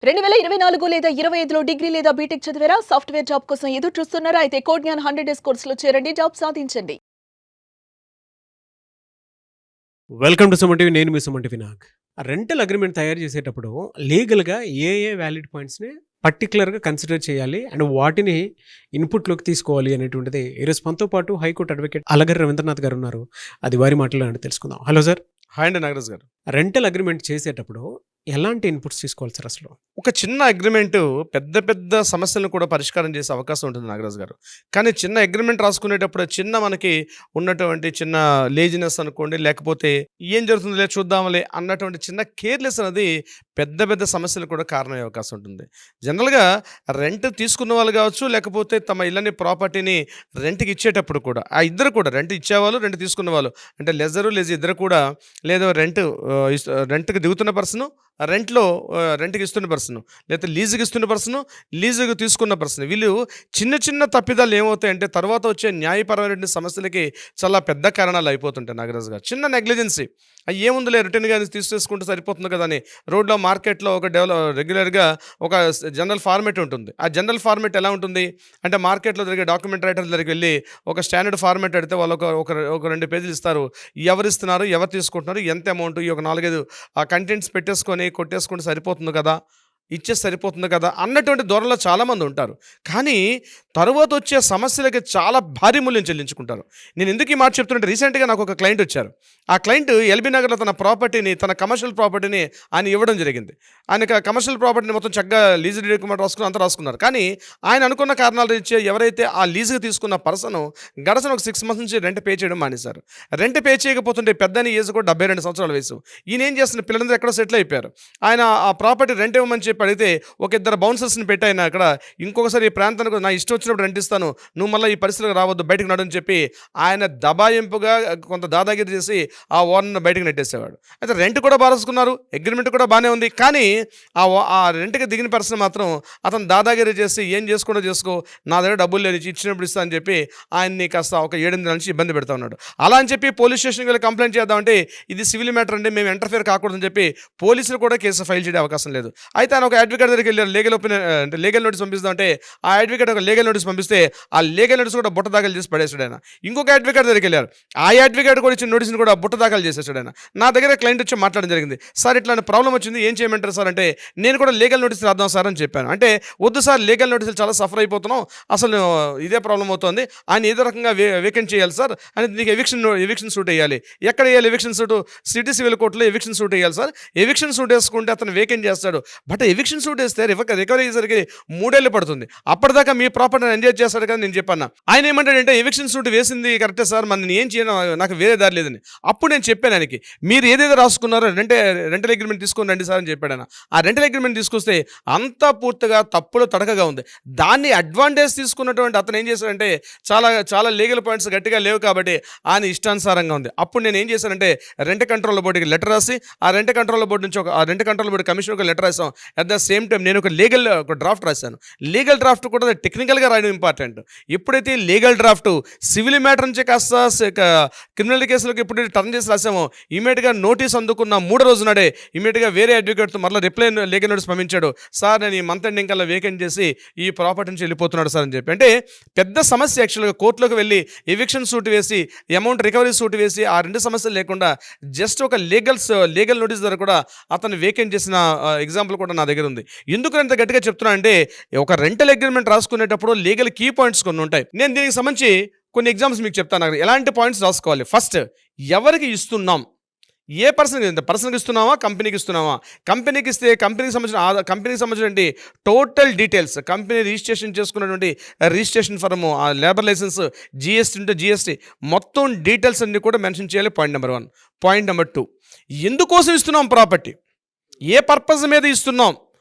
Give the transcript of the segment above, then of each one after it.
2024 లేదా 25లో డిగ్రీ లేదా బీటెక్ చదివారా? సాఫ్ట్‌వేర్ జాబ్ కోసం ఎదురు చూస్తున్నారా? అయితే కోడ్ జ్ఞాన్ 100 డేస్ కోర్సులో చేరండి. జాబ్ సాధించండి. Welcome to Suman TV. నేను మీ Suman TV Nag. Rental agreement తయారు చేసేటప్పుడు లీగల్‌గా ఏ వ్యాలిడ్ పాయింట్స్‌ని పర్టిక్యులర్‌గా కన్సిడర్ చేయాలి అండ్ వాటిని ఇన్‌పుట్‌లోకి తీసుకోవాలి అనేటువంటిది ఈరోజు మనతో పాటు హైకోర్టు అడ్వకేట్ అలగరి రవీంద్రనాథ్ గారు ఉన్నారు. అది వారి మాటల్లో తెలుసుకుందాం. Hello sir. హాయ్ అండి నాగరాజ్ గారు. రెంటల్ అగ్రిమెంట్ చేసేటప్పుడు ఎలాంటి ఇన్‌పుట్స్ తీసుకోవాలి సార్ అసలు? ఒక చిన్న అగ్రిమెంటు పెద్ద పెద్ద సమస్యలను కూడా పరిష్కారం చేసే అవకాశం ఉంటుంది నాగరాజ్ గారు. కానీ చిన్న అగ్రిమెంట్ రాసుకునేటప్పుడు మనకి ఉన్నటువంటి చిన్న లేజినెస్ అనుకోండి, లేకపోతే ఏం జరుగుతుందిలే చూద్దాంలే అన్నటువంటి చిన్న కేర్‌లెస్ అనేది పెద్ద పెద్ద సమస్యలకు కూడా కారణమయ్యే అవకాశం ఉంటుంది. జనరల్‌గా రెంట్ తీసుకున్న వాళ్ళు కావచ్చు, లేకపోతే తమ ఇళ్ళని ప్రాపర్టీని రెంట్‌కి ఇచ్చేటప్పుడు కూడా ఆ ఇద్దరు కూడా రెంట్ ఇచ్చేవాళ్ళు, రెంట్ తీసుకున్న వాళ్ళు అంటే లెజీ ఇద్దరు కూడా లేదా రెంట్‌కి దిగుతున్న పర్సను, రెంట్‌కి ఇస్తున్న పర్సను, లేకపోతే లీజుకి ఇస్తున్న పర్సను, లీజుకి తీసుకున్న పర్సన్, వీళ్ళు చిన్న చిన్న తప్పిదాలు ఏమవుతాయంటే తర్వాత వచ్చే న్యాయపరమైన సమస్యలకి చాలా పెద్ద కారణాలు అయిపోతుంటాయి నాగరాజు గారు. చిన్న నెగ్లిజెన్సీ ఏముందిలే రిటర్న్గా తీసేసుకుంటే సరిపోతుంది కదా అని రోడ్లో మార్కెట్లో ఒక రెగ్యులర్గా ఒక జనరల్ ఫార్మేట్ ఉంటుంది. ఆ జనరల్ ఫార్మేట్ ఎలా ఉంటుంది అంటే మార్కెట్లో జరిగే డాక్యుమెంట్ రైటర్ దగ్గరికి వెళ్ళి ఒక స్టాండర్డ్ ఫార్మేట్ అడిగితే వాళ్ళు ఒక 2 పేజీలు ఇస్తారు. ఎవరు ఇస్తున్నారు, ఎవరు తీసుకుంటున్నారు, ఎంత అమౌంట్, ఈ ఒక 4-5 కంటెంట్స్ పెట్టేసుకొని కొట్టేసుకుంటే సరిపోతుంది కదా, ఇచ్చేసి సరిపోతుంది కదా అన్నటువంటి ధోరణిలో చాలామంది ఉంటారు. కానీ తరువాత వచ్చే సమస్యలకి చాలా భారీ మూల్యం చెల్లించుకుంటారు. నేను ఎందుకు ఈ మాట చెప్తుంటే రీసెంట్గా నాకు ఒక క్లయింట్ వచ్చారు. ఆ క్లయింట్ ఎల్బీ నగర్లో తన కమర్షియల్ ప్రాపర్టీని ఆయన ఇవ్వడం జరిగింది. ఆయన కమర్షియల్ ప్రాపర్టీని మొత్తం చక్కగా లీజు డాక్యుమెంట్ రాసుకున్నారు. కానీ ఆయన అనుకున్న కారణాలు ఇచ్చే ఎవరైతే ఆ లీజుకి తీసుకున్న పర్సన్ గడచిన ఒక 6 months నుంచి రెంట్ పే చేయడం మానేశారు. రెంట్ పే చేయకపోతుంటే పెద్దని ఏజ్ కూడా 72 సంవత్సరాల వయసు. ఈయన ఏం చేస్తున్న పిల్లలందరూ ఎక్కడో సెటిల్ అయిపోయారు. ఆయన ఆ ప్రాపర్టీ రెంట్ ఇవ్వమని చెప్పి అడిగితే ఒక 2 బౌన్సర్స్ని పెట్టాయన అక్కడ, ఇంకొకసారి ఈ ప్రాంతానికి నా ఇష్టం వచ్చినప్పుడు రెంట్ ఇస్తాను, నువ్వు మళ్ళీ ఈ పరిస్థితులకు రావద్దు, బయటకు నడని చెప్పి ఆయన దబాయింపుగా కొంత దాదాగిరి చేసి ఆ ఓనర్ని బయటకు నెట్టేసేవాడు. అయితే రెంట్ కూడా బారేసుకున్నారు, అగ్రిమెంట్ కూడా బాగానే ఉంది. కానీ ఆ రెంట్కి దిగిన పర్సన్ మాత్రం అతను దాదాగిరి చేసి ఏం చేసుకుంటూ చేసుకో, నా దగ్గర డబ్బులు లేదు, ఇచ్చినప్పుడు ఇస్తా అని చెప్పి ఆయన్ని కాస్త ఒక 7-8 నెలల నుంచి ఇబ్బంది పెడతా ఉన్నాడు. అలా అని చెప్పి పోలీస్ స్టేషన్కి వెళ్ళి కంప్లైంట్ చేద్దామంటే ఇది సివిల్ మ్యాటర్ అండి, మేము ఇంటర్ఫియర్ కాకూడదని చెప్పి పోలీసులు కూడా కేసు ఫైల్ చేయడం అవకాశం లేదు. అయితే ఆయన ఒక అడ్వకేట్ దగ్గరికి వెళ్ళారు, లీగల్ నోటీస్ పంపిస్తామంటే ఆ అడ్వకేట్ ఒక లీగల్ నోటీస్ పంపిస్తే ఆ లీగల్ నోటీస్ కూడా బుట్ట దాఖలు చేసి పడేసాడు ఆయన. ఇంకొక అడ్వకేట్ దగ్గరికి వెళ్ళారు, ఆ అడ్వకేట్ కూడా ఇచ్చిన నోటీస్ని కూడా బుట్ట దాఖలు చేసేసాడు ఆయన. నా దగ్గర క్లయింట్ వచ్చి మాట్లాడడం జరిగింది, సార్ ఇట్లాంటి ప్రాబ్లం వచ్చింది, ఏం చేయమంటారు సార్ అంటే నేను కూడా లీగల్ నోటీస్ రాద్దాం సార్ అని చెప్పాను. అంటే వద్దు సార్, లీగల్ నోటీసులు చాలా సఫర్ అయిపోతున్నాం, అసలు ఇదే ప్రాబ్లం అవుతుంది, ఆయన ఏదో రకంగా వేకెంట్ చేయాలి సార్ అని, నీకు ఎవిక్షన్ సూట్ వేయాలి. ఎక్కడ వేయాలి ఎవిక్షన్ సూట్? సిటీ సివిల్ కోర్టులో ఎవిక్షన్ సూట్ వేయాలి సార్. ఎవిక్షన్ సూట్ వేసుకుంటే అతను వేకెంట్ చేస్తాడు. బట్ ఎవిక్షన్ సూట్ వేస్తే రికవరీ అయ్యేసరికి 3 ఏళ్ళు పడుతుంది. అప్పటిదాకా మీ ప్రాపర్టీని ఎంజాయ్ చేస్తాడు కదా నేను చెప్పాను. ఆయన ఏమంటాడంటే ఎవిక్షన్ సూట్ వేసింది కరెక్టే సార్, మరి నేను ఏం చేయను, నాకు వేరే దారి లేదని. అప్పుడు నేను చెప్పాను ఆయనకి, మీరు ఏదేదో రాసుకున్నారో రెంటల్ అగ్రిమెంట్ తీసుకొని రండి సార్ అని చెప్పాడు ఆయన. ఆ రెంటల్ అగ్రిమెంట్ తీసుకొస్తే అంతా పూర్తిగా తప్పులు తడకగా ఉంది. దాన్ని అడ్వాంటేజ్ తీసుకున్నటువంటి అతను ఏం చేశాడంటే చాలా చాలా లీగల్ పాయింట్స్ గట్టిగా లేవు కాబట్టి ఆయన ఇష్టానుసారంగా ఉంది. అప్పుడు నేను ఏం చేశానంటే రెంట్ కంట్రోల్ బోర్డుకి లెటర్ రాసి ఆ రెంట్ కంట్రోల్ బోర్డు నుంచి ఆ రెంట్ కంట్రోల్ బోర్డు కమిషన్ ఒక లెటర్ రాసాం. అట్ ద సేమ్ టైం నేను ఒక డ్రాఫ్ట్ రాశాను. లీగల్ డ్రాఫ్ట్ కూడా టెక్నికల్గా రాయడం ఇంపార్టెంట్. ఎప్పుడైతే లీగల్ డ్రాఫ్ట్ సివిల్ మ్యాటర్ నుంచి కాస్త క్రిమినల్ కేసులకు ఎప్పుడైతే టర్న్ చేసి రాసామో ఇమీడియట్గా నోటీస్ అందుకున్న 3 రోజు నాడే ఇమీడియట్గా వేరే అడ్వకేట్తో మళ్ళీ రిప్లై లీగల్ నోటీస్ పంపించాడు, సార్ నేను ఈ మంత్ ఎండింగ్ కల్లా వేకెంట్ చేసి ఈ ప్రాపర్టీ నుంచి వెళ్ళిపోతున్నాడు సార్ అని చెప్పి. అంటే పెద్ద సమస్య యాక్చువల్గా కోర్టులోకి వెళ్ళి ఎవిక్షన్ సూట్ వేసి అమౌంట్ రికవరీ సూట్ వేసి ఆ 2 సమస్యలు లేకుండా జస్ట్ ఒక లీగల్ నోటీస్ ద్వారా కూడా అతను వేకెంట్ చేసిన ఎగ్జాంపుల్ కూడా నా దగ్గర ఉంది. ఎందుకు అంత గట్టిగా చెప్తున్నా అంటే ఒక రెంటల్ అగ్రిమెంట్ రాసుకునేటప్పుడు లీగల్ కీ పాయింట్స్ కొన్ని ఉంటాయి. నేను దీనికి సంబంధించి కొన్ని ఎగ్జాంపుల్స్ మీకు చెప్తాను. ఎలాంటి పాయింట్స్ రాసుకోవాలి? ఫస్ట్, ఎవరికి ఇస్తున్నాం, ఏ పర్సన్కి ఇస్తున్నావా, కంపెనీకి ఇస్తున్నావా? కంపెనీకి ఇస్తే కంపెనీకి సంబంధించిన టోటల్ డీటెయిల్స్, కంపెనీ రిజిస్ట్రేషన్ చేసుకున్నటువంటి రిజిస్ట్రేషన్ ఫర్ము, ఆ లేబర్ లైసెన్స్, జిఎస్టీ ఉంటే జిఎస్టీ, మొత్తం డీటెయిల్స్ అన్ని కూడా మెన్షన్ చేయాలి. Point number 1. పాయింట్ నెంబర్ 2, ఎందుకోసం ఇస్తున్నాం ప్రాపర్టీ, ఏ పర్పస్ మీద ఇస్తున్నాం,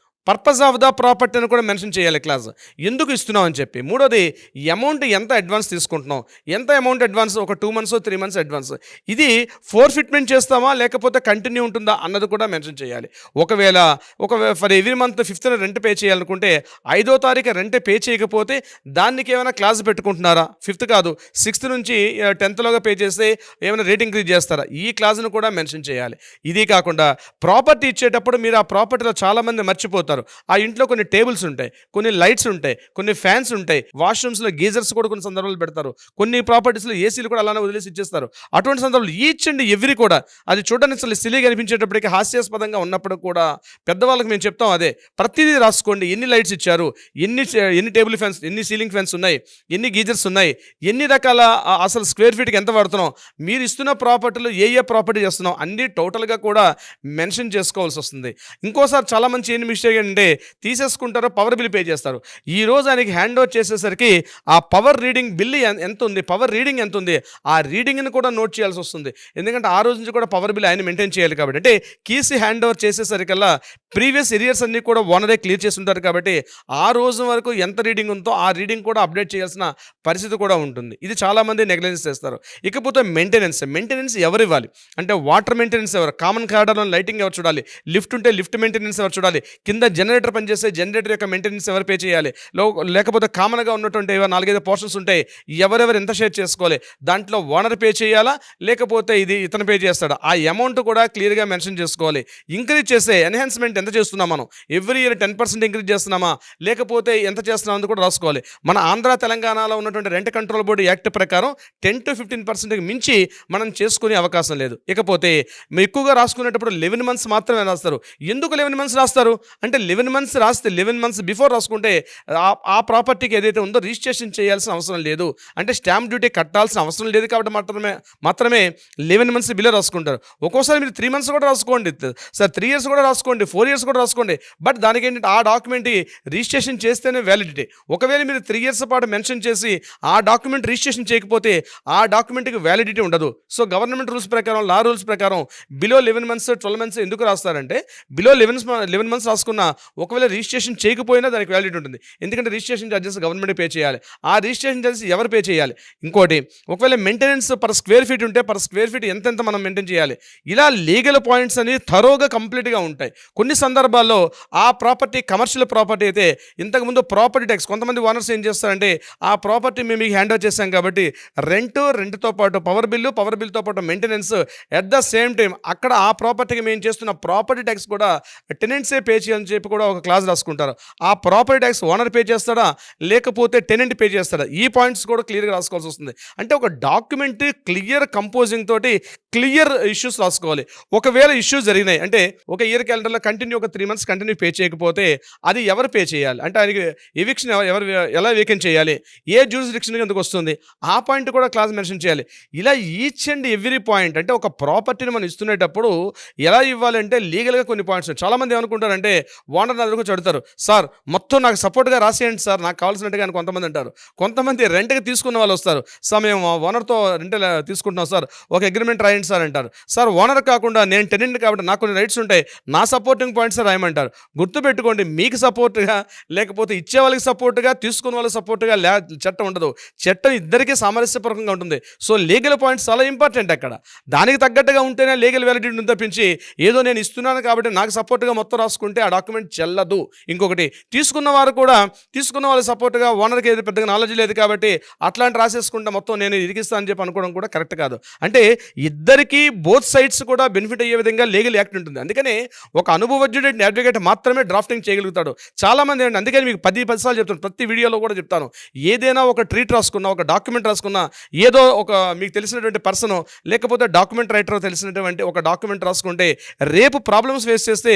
పర్పస్ ఆఫ్ ద ప్రాపర్టీ అని కూడా మెన్షన్ చేయాలి క్లాస్, ఎందుకు ఇస్తున్నాం అని చెప్పి. 3వది, అమౌంట్ ఎంత అడ్వాన్స్ తీసుకుంటున్నాం, ఎంత అమౌంట్ అడ్వాన్స్, ఒక 2 months 3 months అడ్వాన్స్, ఇది ఫోర్ఫిట్మెంట్ చేస్తామా లేకపోతే కంటిన్యూ ఉంటుందా అన్నది కూడా మెన్షన్ చేయాలి. ఒకవేళ for every month 5th rent pay చేయాలనుకుంటే 5వ తారీఖు రెంట్ పే చేయకపోతే దానికి ఏమైనా క్లాస్ పెట్టుకుంటున్నారా? 5th కాదు 6th నుంచి 10th లోగా పే చేస్తే ఏమైనా రేట్ ఇంక్రీజ్ చేస్తారా? ఈ క్లాస్ను కూడా మెన్షన్ చేయాలి. ఇది కాకుండా ప్రాపర్టీ ఇచ్చేటప్పుడు మీరు ఆ ప్రాపర్టీలో చాలామంది మర్చిపోతారు, చేస్తారు. ఆ ఇంట్లో కొన్ని టేబుల్స్ ఉంటాయి, కొన్ని లైట్స్ ఉంటాయి, కొన్ని ఫ్యాన్స్ ఉంటాయి, వాష్రూమ్స్లో గీజర్స్ కూడా కొన్ని సందర్భాలు పెడతారు, కొన్ని ప్రాపర్టీస్లో ఏసీలు కూడా అలానే వదిలేసి ఇచ్చేస్తారు. అటువంటి సందర్భాలు ఈచ్ అండ్ ఎవ్రీ కూడా అది చూడడానికి అసలు సిలీగా అనిపించేటప్పటికి హాస్యాస్పదంగా ఉన్నప్పుడు కూడా పెద్దవాళ్ళకి మేము చెప్తాం అదే, ప్రతిదీ రాసుకోండి. ఎన్ని లైట్స్ ఇచ్చారు, ఎన్ని టేబుల్ ఫ్యాన్స్, ఎన్ని సీలింగ్ ఫ్యాన్స్ ఉన్నాయి, ఎన్ని గీజర్స్ ఉన్నాయి, ఎన్ని రకాల అసలు స్క్వేర్ ఫీట్కి ఎంత వాడుతున్నాం, మీరు ఇస్తున్న ప్రాపర్టీలు ఏ ప్రాపర్టీ చేస్తున్నాం అన్నీ టోటల్గా కూడా మెన్షన్ చేసుకోవాల్సి వస్తుంది. ఇంకోసారి చాలా మంచి ఏంటి మిస్టేక్ అంటే తీసేసుకుంటారో పవర్ బిల్ పే చేస్తారు. ఈ రోజు ఆయనకి హ్యాండ్ ఓవర్ చేసేసరికి ఆ పవర్ రీడింగ్ బిల్ ఎంత ఉంది, పవర్ రీడింగ్ ఎంత ఉంది, ఆ రీడింగ్ని కూడా నోట్ చేయాల్సి వస్తుంది. ఎందుకంటే ఆ రోజు నుంచి కూడా పవర్ బిల్ ఆయన మెయింటైన్ చేయాలి కాబట్టి. అంటే కీసీ హ్యాండ్ ఓవర్ చేసేసరికల్లా ప్రీవియస్ ఎరియర్స్ అన్నీ కూడా ఓనరే క్లియర్ చేసి ఉంటారు కాబట్టి ఆ రోజు వరకు ఎంత రీడింగ్ ఉందో ఆ రీడింగ్ కూడా అప్డేట్ చేయాల్సిన పరిస్థితి కూడా ఉంటుంది. ఇది చాలామంది నెగ్లెజెన్స్ చేస్తారు. ఇకపోతే మెయింటెనెన్స్ ఎవరు ఇవ్వాలి అంటే వాటర్ మెయింటెనెన్స్ ఎవరు, కామన్ కారిడార్లో లైటింగ్ ఎవరు చూడాలి, లిఫ్ట్ ఉంటే లిఫ్ట్ మెయింటెనెన్స్ ఎవరు చూడాలి, కింద జనరేటర్ పనిచేస్తే జనరేటర్ యొక్క మెయింటెనెన్స్ ఎవరు పే చేయాలి, లేకపోతే కామన్గా ఉన్నటువంటి 4-5 పోర్షన్స్ ఉంటాయి, ఎవరెవరు ఎంత షేర్ చేసుకోవాలి, దాంట్లో ఓనర్ పే చేయాలా లేకపోతే ఇది ఇతను పే చేస్తాడా, ఆ అమౌంట్ కూడా క్లియర్గా మెన్షన్ చేసుకోవాలి. ఇంక్రీజ్ చేసే ఎన్హాన్స్మెంట్ ఎంత చేస్తున్నాం మనం, ఎవ్రీ ఇయర్ 10% ఇంక్రీజ్ చేస్తున్నామా లేకపోతే ఎంత చేస్తున్నామని కూడా రాసుకోవాలి. మన ఆంధ్ర తెలంగాణలో ఉన్నటువంటి రెంట్ కంట్రోల్ బోర్డు యాక్ట్ ప్రకారం 10 to 15% మించి మనం చేసుకునే అవకాశం లేదు. ఇకపోతే మీరు ఎక్కువగా రాసుకునేటప్పుడు 11 months మాత్రమే రాస్తారు. ఎందుకు 11 months రాస్తారు అంటే 11 months రాస్తే 11 months బిఫోర్ రాసుకుంటే ఆ ప్రాపర్టీకి ఏదైతే ఉందో రిజిస్ట్రేషన్ చేయాల్సిన అవసరం లేదు, అంటే స్టాంప్ డ్యూటీ కట్టాల్సిన అవసరం లేదు కాబట్టి మాత్రమే 11 months బిలో రాసుకుంటారు. ఒక్కోసారి మీరు 3 months కూడా రాసుకోండి సార్, 3 years కూడా రాసుకోండి, 4 years కూడా రాసుకోండి. బట్ దానికి ఏంటంటే ఆ డాక్యుమెంట్ రిజిస్ట్రేషన్ చేస్తేనే వ్యాలిడిటీ. ఒకవేళ మీరు 3 years పాటు మెన్షన్ చేసి ఆ డాక్యుమెంట్ రిజిస్ట్రేషన్ చేయకపోతే ఆ డాక్యుమెంట్కి వ్యాలిడిటీ ఉండదు. సో గవర్నమెంట్ రూల్స్ ప్రకారం, లా రూల్స్ ప్రకారం బిలో 11 months 12 months ఎందుకు రాస్తారంటే బిలో 11 months రాసుకున్న ఒకవేళ రిజిస్ట్రేషన్ చేయకపోయినా దానికి వ్యాలిడిటీ ఉంటుంది. ఎందుకంటే రిజిస్ట్రేషన్ ఛార్జెస్ గవర్నమెంట్ పే చేయాలి. ఆ రిజిస్ట్రేషన్ ఛార్జెస్ ఎవరు పే చేయాలి. ఇంకోటి ఒకవేళ మెయింటెనెన్స్ పర్ స్క్వేర్ ఫీట్ ఉంటే పర్ స్క్వేర్ ఫీట్ ఎంతెంత మనం మెయింటైన్ చేయాలి. ఇలా లీగల్ పాయింట్స్ అనేవి థరోగా కంప్లీట్గా ఉంటాయి. కొన్ని సందర్భాల్లో ఆ ప్రాపర్టీ కమర్షియల్ ప్రాపర్టీ అయితే ఇంతకుముందు ప్రాపర్టీ ట్యాక్స్ కొంతమంది ఓనర్స్ ఏం చేస్తారంటే ఆ ప్రాపర్టీ మేము మీకు హ్యాండ్ ఓవర్ చేస్తాం కాబట్టి రెంట్తో పాటు పవర్ బిల్తో పాటు maintenance at the same time అక్కడ ఆ ప్రాపర్టీకి మేము చేస్తున్న ప్రాపర్టీ ట్యాక్స్ కూడా టెనెంట్సే పే చేయాలని చెప్పి కూడా ఒక క్లాజ్ రాసుకుంటారు. ఆ ప్రాపర్టీ ట్యాక్స్ ఓనర్ పే చేస్తాడా లేకపోతే టెనెంట్ పే చేస్తాడా, ఈ పాయింట్స్ కూడా క్లియర్గా రాసుకోవాల్సి వస్తుంది. అంటే ఒక డాక్యుమెంట్ క్లియర్ కంపోజింగ్ తోటి క్లియర్ ఇష్యూస్ రాసుకోవాలి. ఒకవేళ ఇష్యూస్ జరిగినాయి అంటే ఒక ఇయర్ క్యాలెండర్లో కంటిన్యూ ఒక 3 months కంటిన్యూ పే చేయకపోతే అది ఎవరు పే చేయాలి, అంటే ఆయనకి ఎవిక్షన్ ఎలా వేకెంట్ చేయాలి, ఏ జ్యూరిస్డిక్షన్కి ఎందుకు వస్తుంది, ఆ పాయింట్ కూడా క్లాస్ మెన్షన్ చేయాలి. ఇలా ఈచ్ అండ్ ఎవ్రీ పాయింట్ అంటే ఒక ప్రాపర్టీని మనం ఇస్తునేటప్పుడు ఎలా ఇవ్వాలంటే లీగల్గా కొన్ని పాయింట్స్. చాలామంది ఏమనుకుంటారంటే ఓనర్ నా దగ్గరకు చెడతారు, సార్ మొత్తం నాకు సపోర్ట్గా రాసేయండి సార్ నాకు కావాల్సినట్టుగా అని కొంతమంది అంటారు. కొంతమంది రెంట్కి తీసుకున్న వాళ్ళు వస్తారు, సార్ మేము ఓనర్తో రెంట్ తీసుకుంటున్నాం సార్ ఒక అగ్రిమెంట్ రాయండి సార్ అంటారు. సార్ ఓనర్ కాకుండా నేను టెనెంట్ కాబట్టి నాకు కొన్ని రైట్స్ ఉంటాయి, నా సపోర్టింగ్ పాయింట్స్ రాయమంటారు. గుర్తుపెట్టుకోండి, మీకు సపోర్ట్గా లేకపోతే ఇచ్చే వాళ్ళకి సపోర్ట్గా తీసుకున్న వాళ్ళకి సపోర్ట్గా చట్టం ఉండదు. చట్టం ఇద్దరికీ సామరస్యపూర్వకంగా ఉంటుంది. సో లీగల్ పాయింట్స్ చాలా ఇంపార్టెంట్. అక్కడ దానికి తగ్గట్టుగా ఉంటేనే లీగల్ వ్యాలిడిటీ ఉంటుంది తప్పించి ఏదో నేను ఇస్తున్నాను కాబట్టి నాకు సపోర్ట్గా మొత్తం రాసుకుంటే ఆ డాక్యుమెంట్ చెల్లదు. ఇంకొకటి తీసుకున్న వాళ్ళ సపోర్ట్గా ఓనర్కి ఏది పెద్దగా నాలెడ్జ్ లేదు కాబట్టి అట్లాంటి రాసేసుకుంటే మొత్తం నేను ఇరికిస్తాను అని చెప్పి అనుకోవడం కూడా కరెక్ట్ కాదు. అంటే ఇద్దరికీ బోత్ సైడ్స్ కూడా బెనిఫిట్ అయ్యే విధంగా లీగల్ యాక్ట్ ఉంటుంది. అందుకనే ఒక అనుభవజ్ఞుడు అడ్వకేట్ మాత్రమే డ్రాఫ్టింగ్ చేయగలుగుతాడు. చాలామంది ఏంటి అందుకని మీకు 10 సార్లు చెప్తాను, ప్రతి వీడియోలో కూడా చెప్తాను, ఏదైనా ఒక ట్రీట్ రాసుకున్నా ఒక డాక్యుమెంట్ రాసుకున్నా ఏదో ఒక మీకు తెలిసినటువంటి పర్సన్ లేకపోతే డాక్యుమెంట్ రైటర్ తెలిసినటువంటి ఒక డాక్యుమెంట్ రాసుకుంటే రేపు ప్రాబ్లమ్స్ ఫేస్ చేస్తే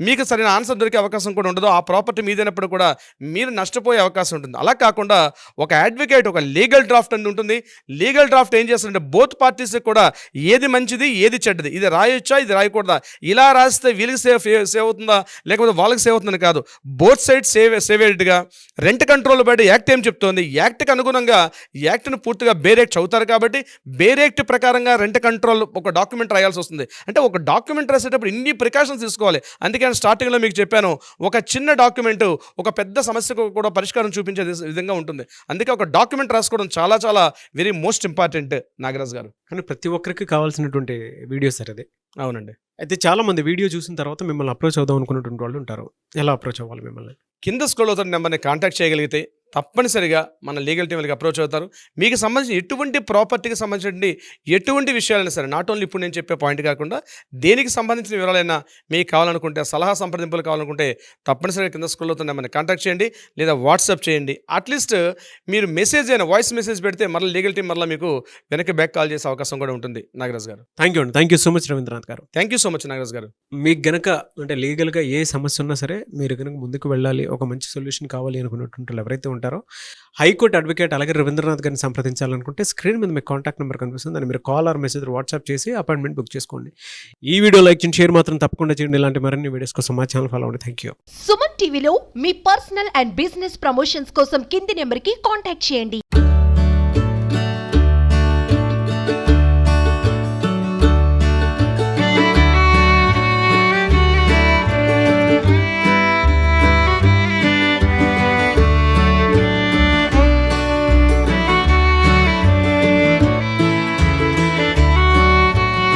మీకు సరైన ఆన్సర్ దొరికే అవకాశం కూడా ఉండదు. ఆ ప్రాపర్టీ మీదైనప్పుడు కూడా మీరు నష్టపోయే అవకాశం ఉంటుంది. అలా కాకుండా ఒక అడ్వకేట్ ఒక లీగల్ డ్రాఫ్ట్ అని ఉంటుంది. లీగల్ డ్రాఫ్ట్ ఏం చేస్తుందంటే బోత్ పార్టీస్ కూడా ఏది మంచిది ఏది చెడ్డది, ఇది రాయొచ్చా ఇది రాయకూడదా, ఇలా రాస్తే వీళ్ళకి సేవ్ అవుతుందా లేకపోతే వాళ్ళకి సేవ్ అవుతుందని కాదు, బోత్ సైడ్ సేవేడ్గా రెంట్ కంట్రోల్ బయట యాక్ట్ ఏం చెప్తోంది, యాక్ట్కి అనుగుణంగా యాక్ట్ని పూర్తిగా బేరేక్ట్ చదువుతారు కాబట్టి బేరేక్ట్ ప్రకారంగా రెంట్ కంట్రోల్ ఒక డాక్యుమెంట్ రాయాల్సి వస్తుంది. అంటే ఒక డాక్యుమెంట్ రాసేటప్పుడు ఇన్ని ప్రికాషన్స్ తీసుకోవాలి. అందుకే స్టార్టింగ్లో మీకు చెప్పాను, ఒక చిన్న డాక్యుమెంట్ ఒక పెద్ద సమస్యకు కూడా పరిష్కారం చూపించే విధంగా ఉంటుంది. అందుకే ఒక డాక్యుమెంట్ రాసుకోవడం చాలా చాలా వెరీ మోస్ట్ ఇంపార్టెంట్ నాగరాజ్ గారు. కానీ ప్రతి ఒక్కరికి కావాల్సినటువంటి వీడియో సార్ అది. అవునండి. అయితే చాలా మంది వీడియో చూసిన తర్వాత మిమ్మల్ని అప్రోచ్ అవుదాం అనుకున్నటువంటి వాళ్ళు ఉంటారు. ఎలా అప్రోచ్ అవ్వాలి మిమ్మల్ని? కింద స్క్రోల్ అవుతున్న నెంబర్ని కాంటాక్ట్ చేయగలిగితే తప్పనిసరిగా మన లీగల్ టీం వాళ్ళకి అప్రోచ్ అవుతారు. మీకు సంబంధించిన ఎటువంటి ప్రాపర్టీకి సంబంధించినటువంటి ఎటువంటి విషయాలైనా సరే, నాట్ ఓన్లీ ఇప్పుడు నేను చెప్పే పాయింట్ కాకుండా దేనికి సంబంధించిన వివరాలైనా మీకు కావాలనుకుంటే, సలహా సంప్రదింపులు కావాలనుకుంటే తప్పనిసరిగా కింద స్క్రోల్ అవుతున్న మనకి కాంటాక్ట్ చేయండి, లేదా వాట్సాప్ చేయండి. అట్లీస్ట్ మీరు మెసేజ్ అయినా వాయిస్ మెసేజ్ పెడితే మళ్ళీ లీగల్ టీం మళ్ళీ మీకు వెనక్కి బ్యాక్ కాల్ చేసే అవకాశం కూడా ఉంటుంది. నాగరాజ్ గారు, థ్యాంక్ యూ అండి. Thank you so much Ravindranath garu. Thank you so much Nagaraj garu. మీకు గనక అంటే లీగల్గా ఏ సమస్య ఉన్నా సరే మీరు కనుక ముందుకు వెళ్ళాలి, ఒక మంచి సొల్యూషన్ కావాలి అనుకున్నటువంటి ఎవరైతే ఉంటారో హైకోర్టు అడ్వకేట్ అలాగే రవీంద్రనాథ్ గారిని సంప్రదించాలనుకుంటే స్క్రీన్ మీద మీకు కాంటాక్ట్ నెంబర్ కనిపిస్తుంది, దాన్ని మీరు కాల్ ఆర్ మెసేజ్ వాట్సాప్ చేసి అపాయింట్మెంట్ బుక్ చేసుకోండి. ఈ వీడియో లైక్ చేయండి, షేర్ మాత్రం తప్పకుండా చేయండి. ఇలాంటి మరిన్ని వీడియోస్ కోసం మా ఛానల్ ఫాలో అవ్వండి. Thank you. సుమన్ టీవీలో మీ పర్సనల్ అండ్ బిజినెస్ ప్రమోషన్స్ కోసం కింది నెంబర్కి కాంటాక్ట్ చేయండి.